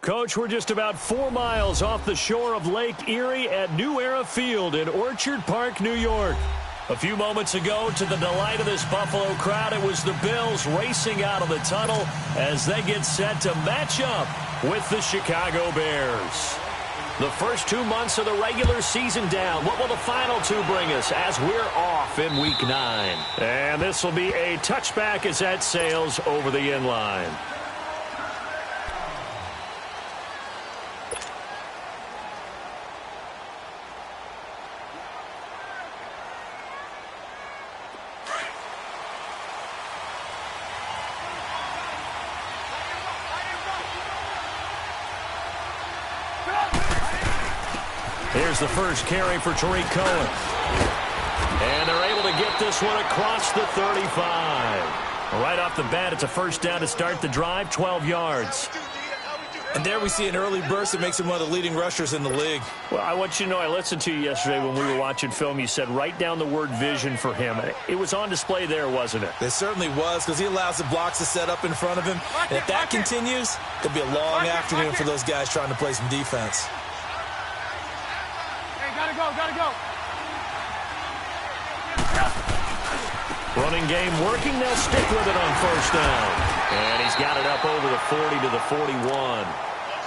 Coach, we're just about 4 miles off the shore of Lake Erie at New Era Field in Orchard Park, New York. A few moments ago, to the delight of this Buffalo crowd, it was the Bills racing out of the tunnel as they get set to match up with the Chicago Bears. The first 2 months of the regular season down. What will the final 2 bring us as we're off in Week 9? And this will be a touchback as that sails over the end line. Here's the first carry for Tariq Cohen. And they're able to get this one across the 35. Right off the bat, it's a first down to start the drive, 12 yards. And there we see an early burst that makes him one of the leading rushers in the league. Well, I want you to know, I listened to you yesterday when we were watching film. You said write down the word vision for him. It was on display there, wasn't it? It certainly was, because he allows the blocks to set up in front of him. And if that continues, it'll be a long afternoon for those guys trying to play some defense. Gotta go. Running game working. They'll stick with it on first down. And he's got it up over the 40 to the 41.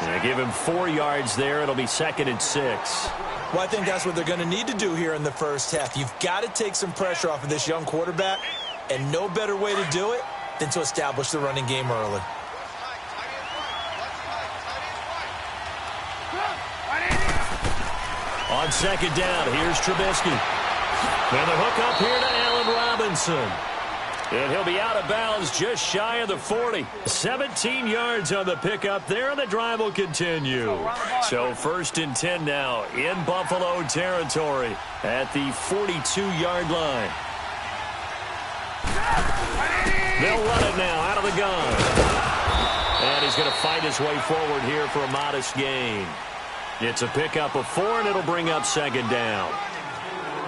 And give him 4 yards there. It'll be 2nd and 6. Well, I think that's what they're going to need to do here in the first half. You've got to take some pressure off of this young quarterback, and no better way to do it than to establish the running game early. On second down, here's Trubisky. And the hook up here to Allen Robinson. And he'll be out of bounds just shy of the 40. 17 yards on the pickup there, and the drive will continue. So 1st and 10 now in Buffalo territory at the 42-yard line. They'll run it now out of the gun. And he's going to fight his way forward here for a modest gain. It's a pickup of 4, and it'll bring up 2nd down.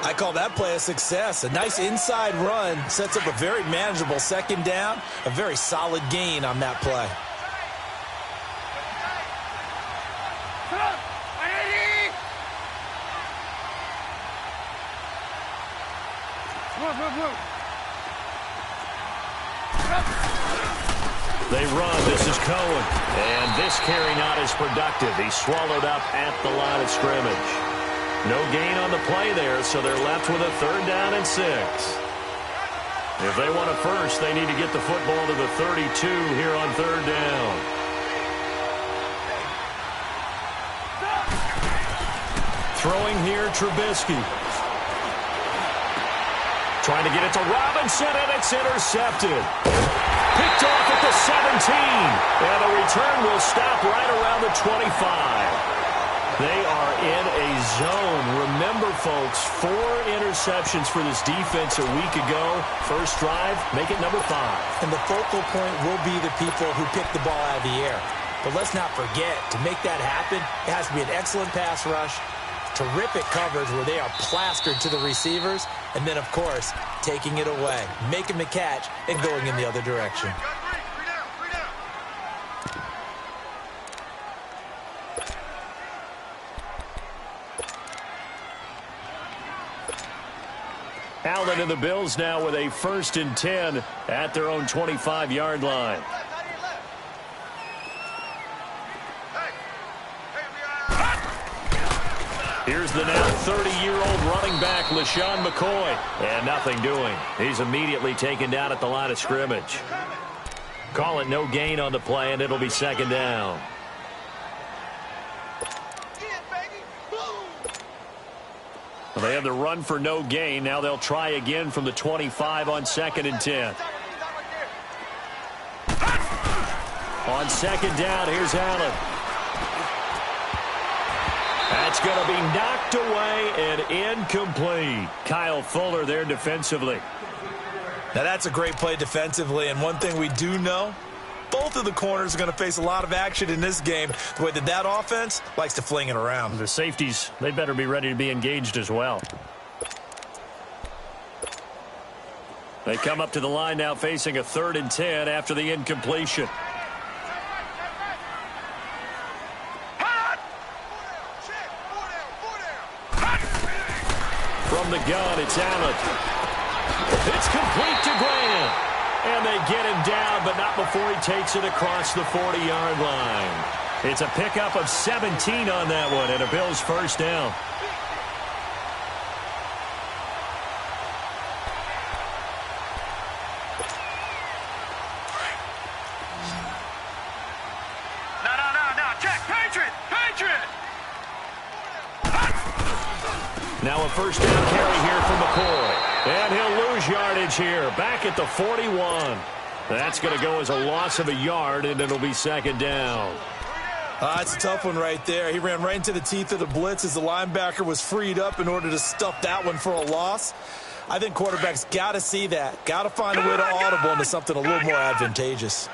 I call that play a success. A nice inside run sets up a very manageable 2nd down, a very solid gain on that play. They run. This is Cohen. And this carry not as productive. He's swallowed up at the line of scrimmage. No gain on the play there, so they're left with a 3rd down and 6. If they want a first, they need to get the football to the 32 here on 3rd down. Throwing here, Trubisky. Trying to get it to Robinson, and it's intercepted. Picked off at the 17. And the return will stop right around the 25. They are in a zone. Remember, folks, 4 interceptions for this defense a week ago. First drive, make it number 5. And the focal point will be the people who pick the ball out of the air. But let's not forget, to make that happen, it has to be an excellent pass rush, terrific coverage where they are plastered to the receivers, and then, of course, taking it away, making the catch, and going in the other direction. Allen and the Bills now with a 1st and 10 at their own 25-yard line. Here's the now 30-year-old running back, LaShawn McCoy. And nothing doing. He's immediately taken down at the line of scrimmage. Call it no gain on the play, and it'll be 2nd down. Well, they have the run for no gain. Now they'll try again from the 25 on 2nd and 10. On 2nd down, here's Allen. That's going to be knocked away and incomplete. Kyle Fuller there defensively. Now that's a great play defensively, and one thing we do know, both of the corners are going to face a lot of action in this game, the way that offense likes to fling it around. The safeties, they better be ready to be engaged as well. They come up to the line now facing a 3rd and 10 after the incompletion. gun. It's Allen. It's complete to Grant. And they get him down, but not before he takes it across the 40-yard line. It's a pickup of 17 on that one, and a Bills first down. Now a first down carry here from McCoy. And he'll lose yardage here. Back at the 41. That's going to go as a loss of a yard, and it'll be second down. That's a tough one right there. He ran right into the teeth of the blitz as the linebacker was freed up in order to stuff that one for a loss. I think quarterbacks got to see that. Got to find a way to audible into something a little more advantageous.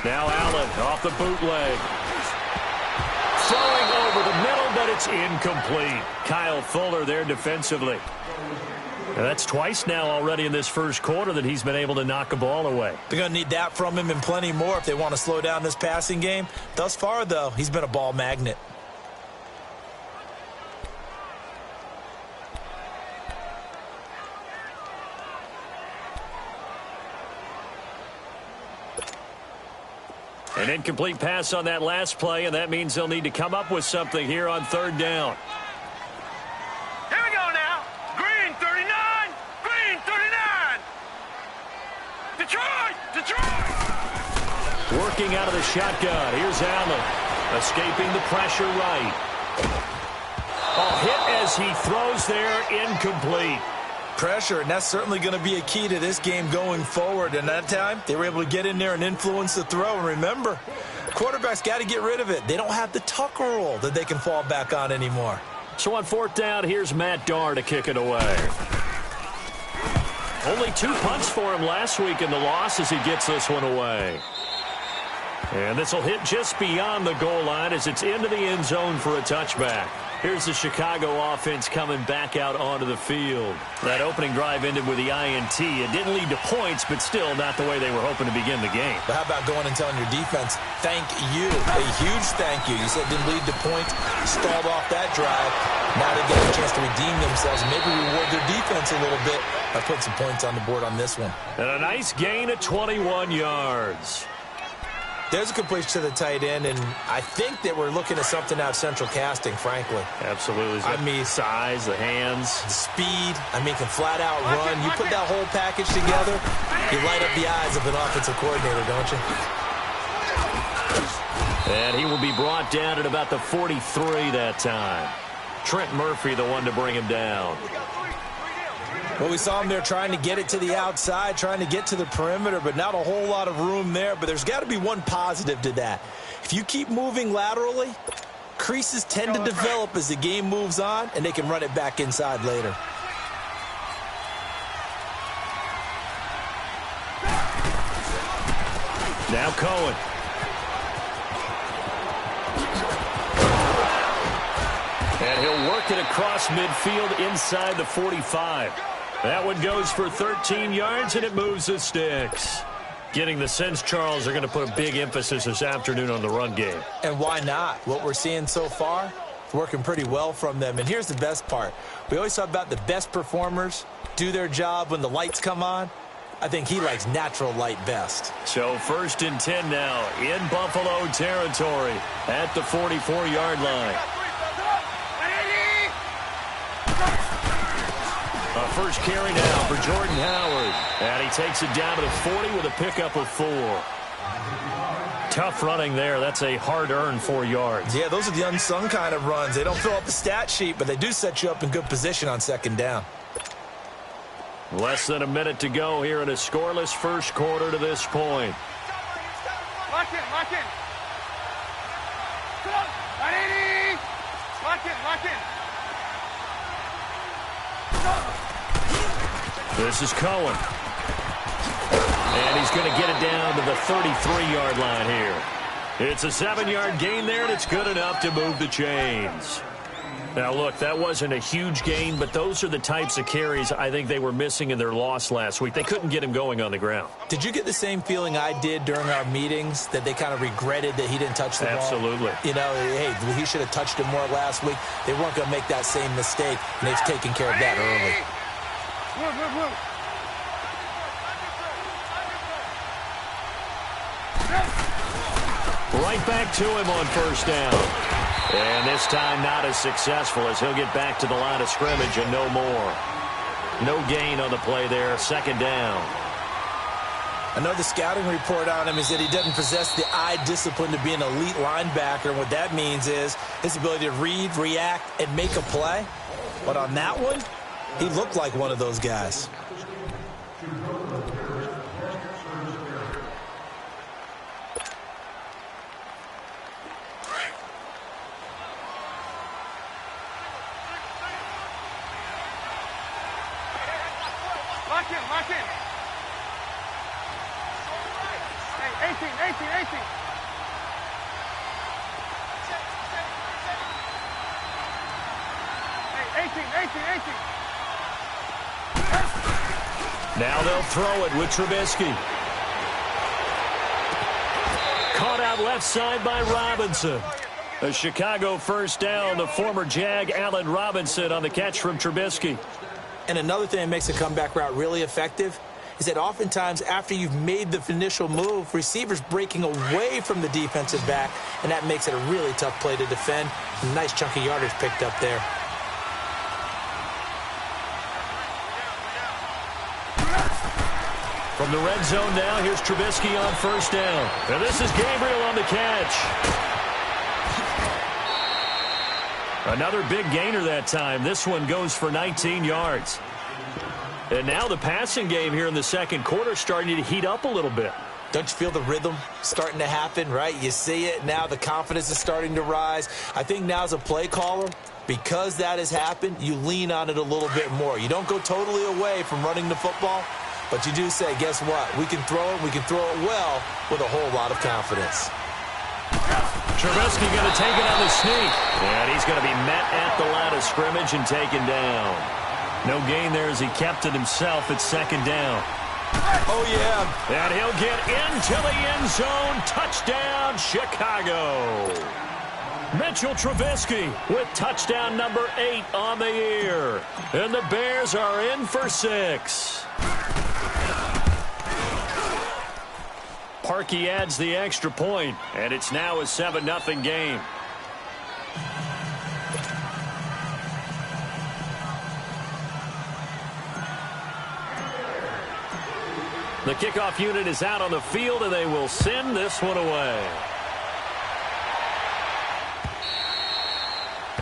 Now Allen off the bootleg. Throwing over the middle, but it's incomplete. Kyle Fuller there defensively. Now that's twice now already in this first quarter that he's been able to knock a ball away. They're going to need that from him and plenty more if they want to slow down this passing game. Thus far, though, he's been a ball magnet. An incomplete pass on that last play, and that means they'll need to come up with something here on third down. Here we go now. Green 39. Green 39. Detroit. Detroit. Working out of the shotgun. Here's Allen. Escaping the pressure right. A hit as he throws there. Incomplete. Pressure, and that's certainly going to be a key to this game going forward. And that time, they were able to get in there and influence the throw. And remember, quarterbacks got to get rid of it. They don't have the Tucker rule that they can fall back on anymore. So on fourth down, here's Matt Darr to kick it away. Only 2 punts for him last week in the loss as he gets this one away. And this will hit just beyond the goal line as it's into the end zone for a touchback. Here's the Chicago offense coming back out onto the field. That opening drive ended with the INT. It didn't lead to points, but still not the way they were hoping to begin the game. But how about going and telling your defense, thank you, a huge thank you. You said it didn't lead to points, stalled off that drive. Now they get a chance to redeem themselves and maybe reward their defense a little bit by putting some points on the board on this one. And a nice gain of 21 yards. There's a completion to the tight end, and I think that we're looking at something out of central casting, frankly. Absolutely. I mean, size, the hands. the speed, I mean, can flat out run. You put that whole package together, you light up the eyes of an offensive coordinator, don't you? And he will be brought down at about the 43 that time. Trent Murphy, the one to bring him down. Well, we saw him there trying to get it to the outside, trying to get to the perimeter, but not a whole lot of room there. But there's got to be one positive to that. If you keep moving laterally, creases tend to develop as the game moves on, and they can run it back inside later. Now Cohen. And he'll work it across midfield inside the 45. That one goes for 13 yards, and it moves the sticks. Getting the sense, Charles, are going to put a big emphasis this afternoon on the run game. And why not? What we're seeing so far, it's working pretty well from them. And here's the best part. We always talk about the best performers do their job when the lights come on. I think he likes natural light best. So 1st and 10 now in Buffalo territory at the 44-yard line. First carry now for Jordan Howard. And he takes it down to the 40 with a pickup of 4. Tough running there. That's a hard-earned 4 yards. Yeah, those are the unsung kind of runs. They don't fill up the stat sheet, but they do set you up in good position on second down. Less than a minute to go here in a scoreless first quarter to this point. Lock in, lock in. Come on, 180. Lock in, lock in. This is Cohen. And he's going to get it down to the 33-yard line here. It's a 7-yard gain there, and it's good enough to move the chains. Now, look, that wasn't a huge gain, but those are the types of carries I think they were missing in their loss last week. They couldn't get him going on the ground. Did you get the same feeling I did during our meetings, that they kind of regretted that he didn't touch the ball? Absolutely. You know, hey, he should have touched it more last week. They weren't going to make that same mistake, and they've taken care of that early. Right back to him on first down. And this time not as successful, as he'll get back to the line of scrimmage and no more. No gain on the play there, second down. I know the scouting report on him is that he doesn't possess the eye discipline to be an elite linebacker. And what that means is his ability to read, react, and make a play. But on that one, he looked like one of those guys. Lock in. Hey, 18. Hey, 18. Now they'll throw it with Trubisky. Caught out left side by Robinson. A Chicago first down. The former Jag, Allen Robinson, on the catch from Trubisky. And another thing that makes a comeback route really effective is that oftentimes after you've made the initial move, receivers breaking away from the defensive back, and that makes it a really tough play to defend. A nice chunk of yardage picked up there. From the red zone now, here's Trubisky on first down. And this is Gabriel on the catch. Another big gainer that time. This one goes for 19 yards. And now the passing game here in the second quarter starting to heat up a little bit. Don't you feel the rhythm starting to happen, right? You see it now. The confidence is starting to rise. I think now as a play caller, because that has happened, you lean on it a little bit more. You don't go totally away from running the football, but you do say, guess what? We can throw it. We can throw it well with a whole lot of confidence. Trubisky going to take it on the sneak. And he's going to be met at the line of scrimmage and taken down. No gain there as he kept it himself at second down. Oh, yeah. And he'll get into the end zone. Touchdown, Chicago. Mitchell Trubisky with touchdown number 8 on the year. And the Bears are in for 6. Parkey adds the extra point, and it's now a 7-0 game. The kickoff unit is out on the field, and they will send this one away.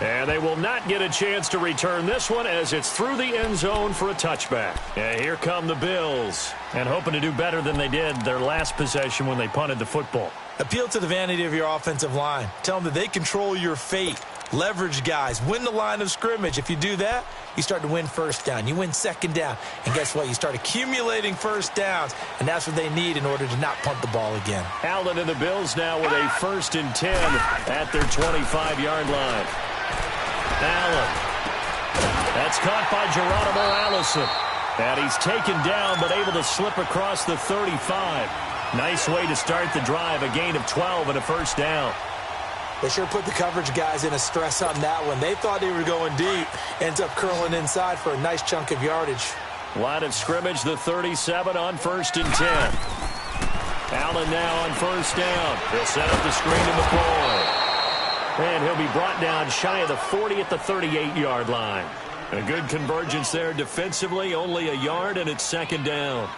And they will not get a chance to return this one as it's through the end zone for a touchback. And here come the Bills, and hoping to do better than they did their last possession when they punted the football. Appeal to the vanity of your offensive line. Tell them that they control your fate. Leverage guys. Win the line of scrimmage. If you do that, you start to win first down. You win second down. And guess what? You start accumulating first downs, and that's what they need in order to not punt the ball again. Allen and the Bills now with a 1st and 10 at their 25-yard line. Allen. That's caught by Geronimo Allison. And he's taken down but able to slip across the 35. Nice way to start the drive. A gain of 12 and a first down. They sure put the coverage guys in a stress on that one. They thought they were going deep. Ends up curling inside for a nice chunk of yardage. Line of scrimmage, the 37 on 1st and 10. Allen now on first down. He'll set up the screen and McCoy. And he'll be brought down shy of the 40 at the 38-yard line. A good convergence there defensively, only a yard, and it's second down.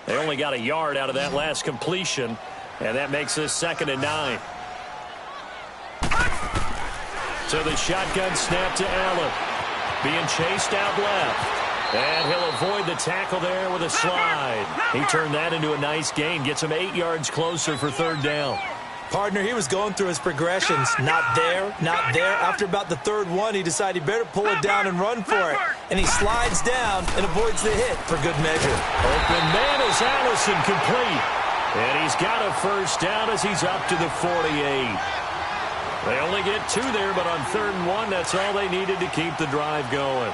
They only got a yard out of that last completion, and that makes this 2nd and 9. So the shotgun snap to Allen. Being chased out left. And he'll avoid the tackle there with a slide. He turned that into a nice gain. Gets him 8 yards closer for 3rd down. Partner, he was going through his progressions. Not there, not there. After about the 3rd one, he decided he better pull it down and run for it. And he slides down and avoids the hit for good measure. Open man is Allison, complete. And he's got a first down as he's up to the 48. They only get 2 there, but on 3rd and 1, that's all they needed to keep the drive going.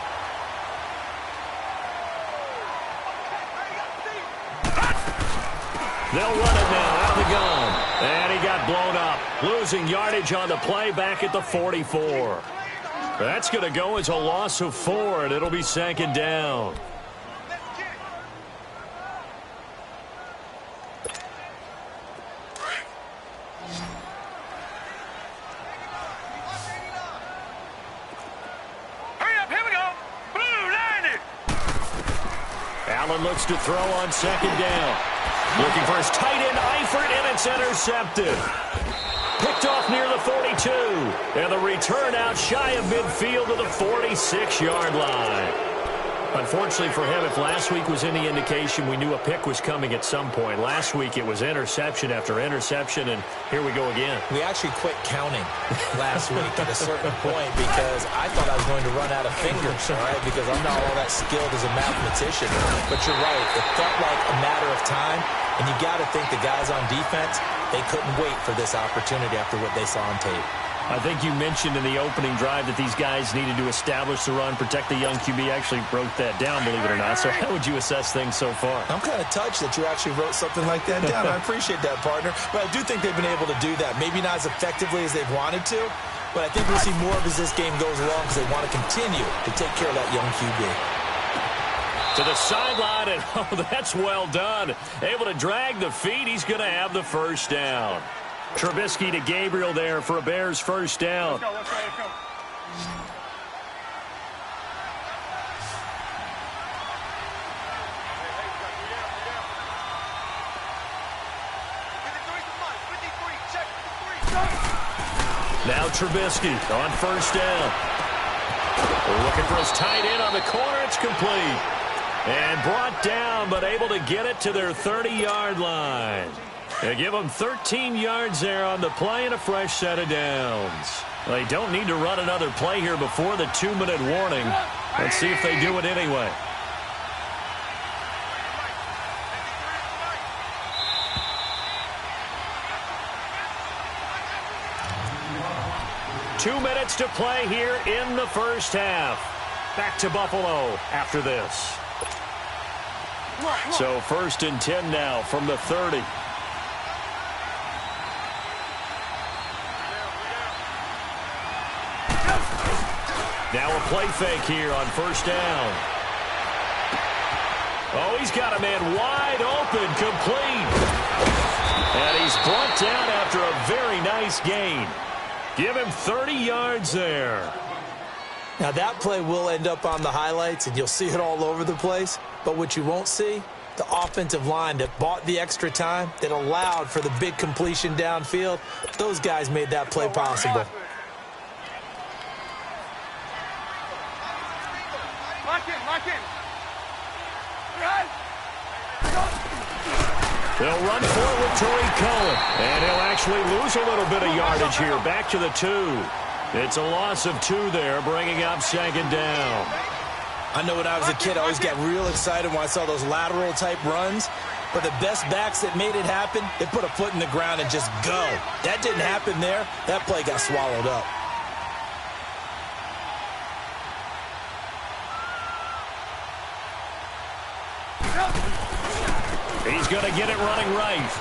They'll run it now out the gun. And he got blown up. Losing yardage on the play back at the 44. That's going to go as a loss of 4, and it'll be 2nd down. Hurry up, here we go. Blue, line it. Allen looks to throw on 2nd down. Looking for his tight end, Eifert, and it's intercepted. Picked off near the 42. And the return out shy of midfield to the 46-yard line. Unfortunately for him, if last week was any indication, we knew a pick was coming at some point. Last week it was interception after interception, and here we go again. We actually quit counting last week at a certain point because I thought I was going to run out of fingers, all right, because I'm not all that skilled as a mathematician. But you're right. It felt like a matter of time, and you got to think the guys on defense, they couldn't wait for this opportunity after what they saw on tape. I think you mentioned in the opening drive that these guys needed to establish the run, protect the young QB. Actually wrote that down, believe it or not. So how would you assess things so far? I'm kind of touched that you actually wrote something like that down. I appreciate that, partner. But I do think they've been able to do that. Maybe not as effectively as they've wanted to, but I think we'll see more of as this game goes along because they want to continue to take care of that young QB. To the sideline, and oh, that's well done. Able to drag the feet. He's going to have the first down. Trubisky to Gabriel there for a Bears first down. Let's go, let's go, let's go. Now Trubisky on first down. We're looking for his tight end on the corner. It's complete. And brought down, but able to get it to their 30-yard line. They give them 13 yards there on the play and a fresh set of downs. They don't need to run another play here before the 2-minute warning. Let's see if they do it anyway. Two minutes to play here in the first half. Back to Buffalo after this. So 1st and 10 now from the 30. Now a play fake here on first down. Oh, he's got a man wide open, complete. And he's brought down after a very nice gain. Give him 30 yards there. Now that play will end up on the highlights, and you'll see it all over the place. But what you won't see, the offensive line that bought the extra time, that allowed for the big completion downfield, those guys made that play possible. Lock in, lock in. They'll run for it with Tariq Cohen. And he'll actually lose a little bit of yardage here. Back to the 2. It's a loss of 2 there, bringing up 2nd down. I know when I was a kid, I always got real excited when I saw those lateral-type runs. But the best backs that made it happen, they put a foot in the ground and just go. That didn't happen there. That play got swallowed up. He's going to get it running right.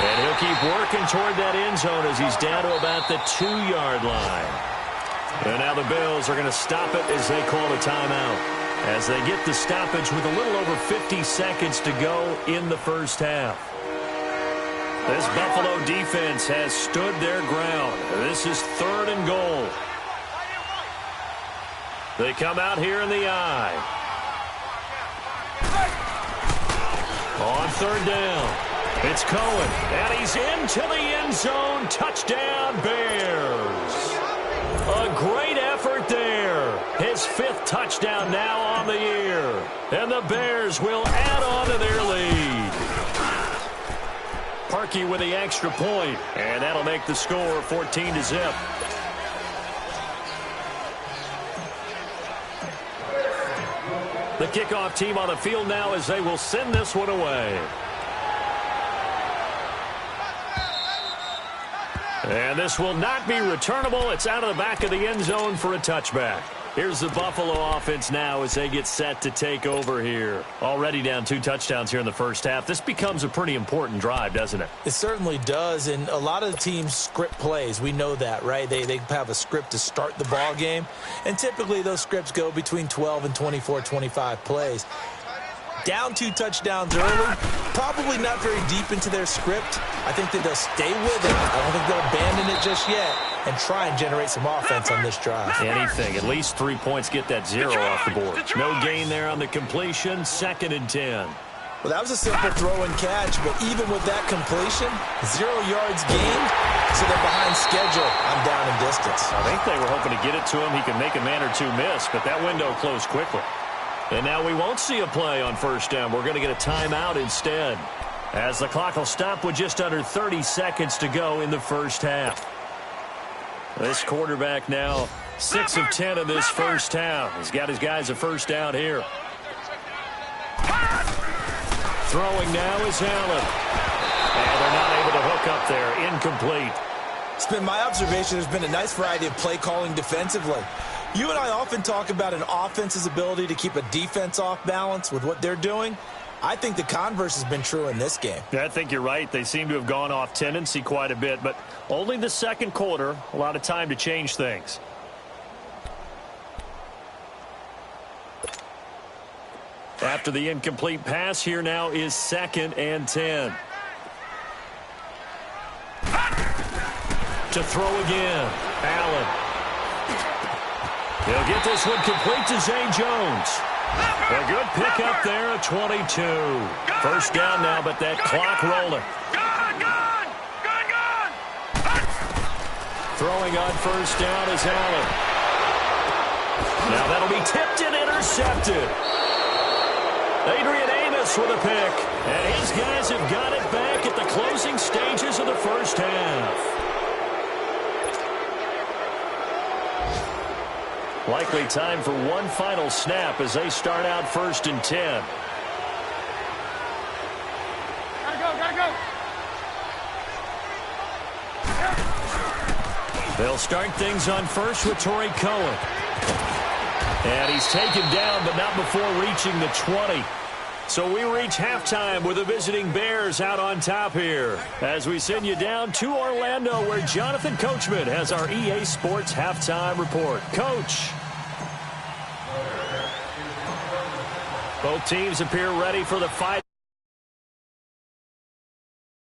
And he'll keep working toward that end zone as he's down to about the 2-yard line. And now the Bills are going to stop it as they call a timeout. As they get the stoppage with a little over 50 seconds to go in the first half. This Buffalo defense has stood their ground. This is 3rd and goal. They come out here in the eye. On 3rd down, it's Cohen, and he's into the end zone. Touchdown, Bears. A great effort there. His 5th touchdown now on the year. And the Bears will add on to their lead. Parkey with the extra point, and that'll make the score 14-0. The kickoff team on the field now as they will send this one away. And this will not be returnable. It's out of the back of the end zone for a touchback. Here's the Buffalo offense now as they get set to take over here. Already down 2 touchdowns here in the first half. This becomes a pretty important drive, doesn't it? It certainly does, and a lot of the teams script plays. We know that, right? They have a script to start the ball game, and typically those scripts go between 12 and 24, 25 plays. Down 2 touchdowns early, probably not very deep into their script. I think that they'll stay with it. I don't think they'll abandon it just yet and try and generate some offense on this drive. Anything. At least 3 points, get that 0 off the board. No gain there on the completion. 2nd and 10. Well, that was a simple throw and catch, but even with that completion, 0 yards gained, so they're behind schedule on down and distance. I think they were hoping to get it to him. He can make a man or 2 miss, but that window closed quickly. And now we won't see a play on first down. We're going to get a timeout instead, as the clock will stop with just under 30 seconds to go in the first half. This quarterback now 6 of 10 in this first half. He's got his guys a first down here. Throwing now is Allen. And they're not able to hook up there. Incomplete. It's been my observation there's been a nice variety of play calling defensively. You and I often talk about an offense's ability to keep a defense off balance with what they're doing. I think the converse has been true in this game. Yeah, I think you're right. They seem to have gone off tendency quite a bit, but only the second quarter, a lot of time to change things. After the incomplete pass, here now is 2nd and 10. To throw again, Allen. He'll get this one complete to Zay Jones. A good pickup there at 22. First down now, but that clock rolling. Throwing on first down is Allen. Now that'll be tipped and intercepted. Adrian Amos with a pick. And his guys have got it back at the closing stages of the first half. Likely time for one final snap as they start out 1st and 10. Gotta go. They'll start things on first with Torrey Cohen. And he's taken down, but not before reaching the 20. So we reach halftime with the visiting Bears out on top here, as we send you down to Orlando, where Jonathan Coachman has our EA Sports halftime report. Coach. Both teams appear ready for the fight.